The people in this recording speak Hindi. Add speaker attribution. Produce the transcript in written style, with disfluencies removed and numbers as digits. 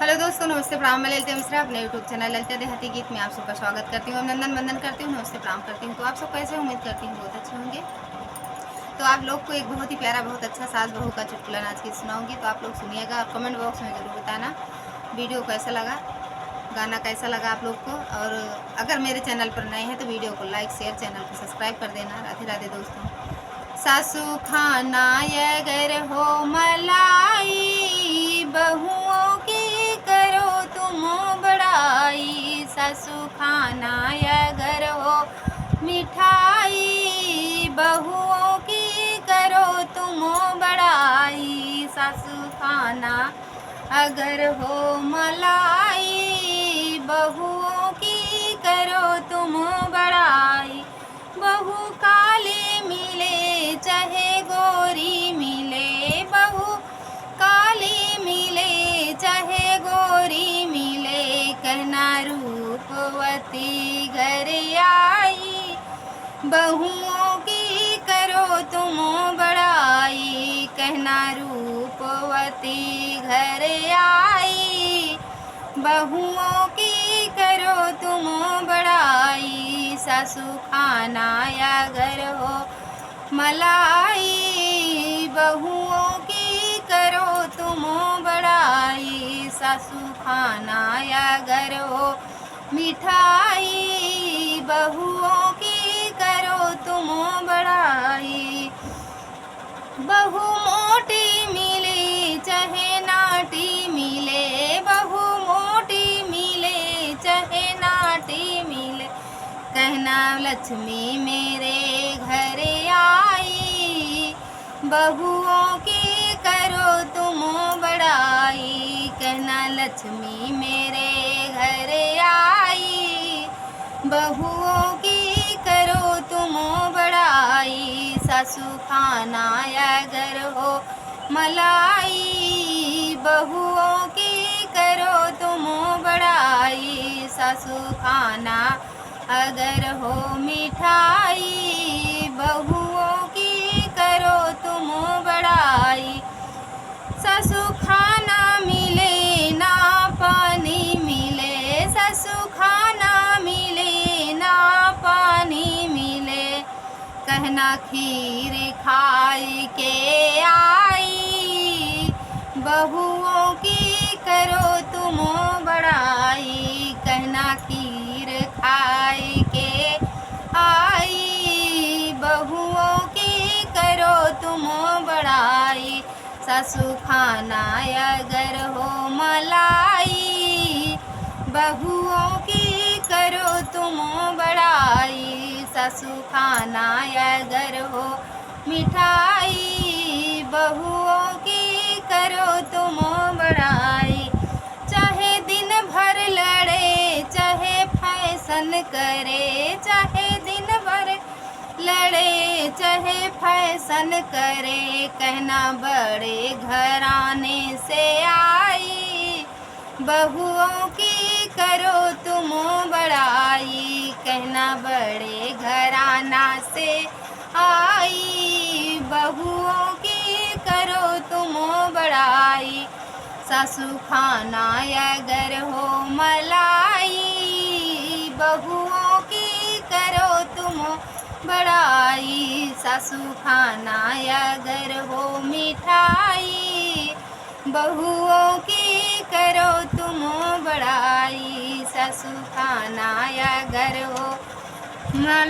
Speaker 1: हेलो दोस्तों, नमस्ते प्रणाम। मैं ललिता मिश्रा अपने यूट्यूब चैनल ललिता देहाती गीत में आप सबका स्वागत करती हूँ। अभिनंदन वंदन करती हूँ, नमस्ते प्रणाम करती हूँ। तो आप सब कैसे, उम्मीद करती हूँ बहुत अच्छे होंगे। तो आप लोग को एक बहुत ही प्यारा, बहुत अच्छा सास बहू का चुटकुला आज की सुनाऊंगी। तो आप लोग सुनिएगा और कमेंट बॉक्स में ज़रूर बताना वीडियो कैसा लगा, गाना कैसा लगा आप लोग को। और अगर मेरे चैनल पर नए हैं तो वीडियो को लाइक शेयर, चैनल को सब्सक्राइब कर देना। राधे राधे दोस्तों। सासू खाना अगर हो मलाई, बहुओं की करो तुम बड़ाई। सासू खाना अगर हो मिठाई, बहुओं की करो तुम बड़ाई। सासू खाना अगर हो मलाई, बहुओं की करो तुम बड़ाई। बहू काली मिले चाहे गोरी मिले, बहू काली मिले चाहे गोरी मिले, कहना रूपवती घर आई। बहुओं की करो तुम बड़ाई, कहना रूपवती घर आई। बहुओं की करो तुम बड़ाई। सासू खाना अगर हो मलाई, बहुओं की करो तुम बड़ाई। सासू खाना अगर हो मिठाई, बहुओं की करो तुम बड़ाई। बहू मोटी मिले चाहे नाटी मिले, बहू मोटी मिले चाहे नाटी मिले, कहना लक्ष्मी मेरे घर आई। बहुओं की करो तुम बड़ाई, कहना लक्ष्मी मेरे घर आई। बहुओं की करो तुम बड़ाई। सासू खाना अगर हो मलाई, बहुओं की करो तुम बड़ाई। सासू खाना अगर हो मिठाई, बहुओं की करो तुम बड़ाई। सासू खाना मिले ना पानी मिले, सासू खाना मिले ना पानी मिले, कहना खीर खाई के आई। बहुओं की करो तुम बड़ाई, कहना खीर खाई के आई। बहुओं की करो तुम बड़ाई। सासू खाना अगर हो मलाई, बहुओं की करो तुम बड़ाई। सासू खाना अगर हो मिठाई, बहुओं की करो तुम बड़ाई। चाहे दिन भर लड़े चाहे फैशन करे, चाहे दिन भर लड़े चाहे फैशन करे, कहना बड़े घराने से आई। बहुओं की करो तुम बड़ाई, कहना बड़े घराना से आई। बहुओं की करो तुम बड़ाई। सासू खाना अगर हो मलाई, बहुओं की करो तुम बड़ाई। सासू खाना अगर हो मिठाई, बहुओं की करो तुम बड़ाई। सासू खाना अगर हो मलाई।